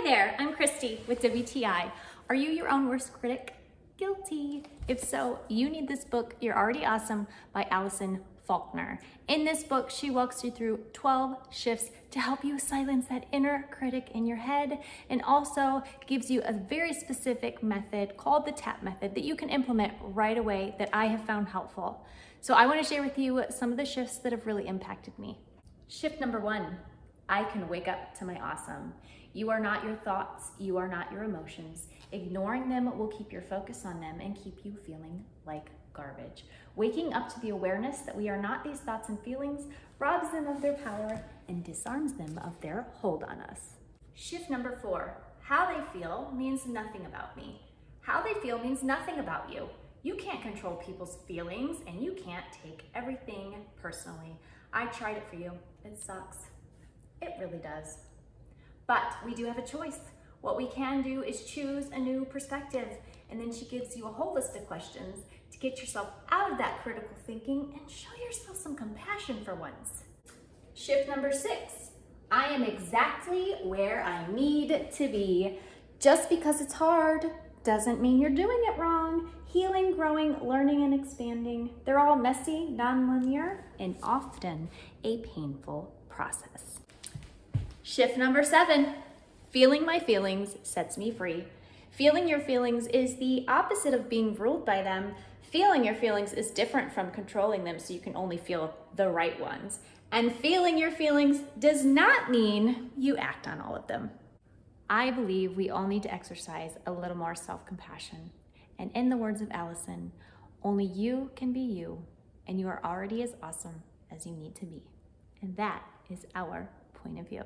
there, I'm Christy with WTI. Are you your own worst critic? Guilty. If so, you need this book, You're Already Awesome by Alison Faulkner. In this book, she walks you through 12 shifts to help you silence that inner critic in your head, and also gives you a very specific method called the TAP method that you can implement right away that I have found helpful. So I want to share with you some of the shifts that have really impacted me. Shift number 1, I can wake up to my awesome. You are not your thoughts, you are not your emotions. Ignoring them will keep your focus on them and keep you feeling like garbage. Waking up to the awareness that we are not these thoughts and feelings robs them of their power and disarms them of their hold on us. Shift number 4, how they feel means nothing about me. How they feel means nothing about you. You can't control people's feelings and you can't take everything personally. I tried it for you. It sucks. It really does. But we do have a choice. What we can do is choose a new perspective. And then she gives you a whole list of questions to get yourself out of that critical thinking and show yourself some compassion for once. Shift number 6, I am exactly where I need to be. Just because it's hard doesn't mean you're doing it wrong. Healing, growing, learning, and expanding, they're all messy, non-linear, and often a painful process. Shift number 7, feeling my feelings sets me free. Feeling your feelings is the opposite of being ruled by them. Feeling your feelings is different from controlling them so you can only feel the right ones. And feeling your feelings does not mean you act on all of them. I believe we all need to exercise a little more self-compassion. And in the words of Alison, only you can be you, and you are already as awesome as you need to be. And that is our point of view.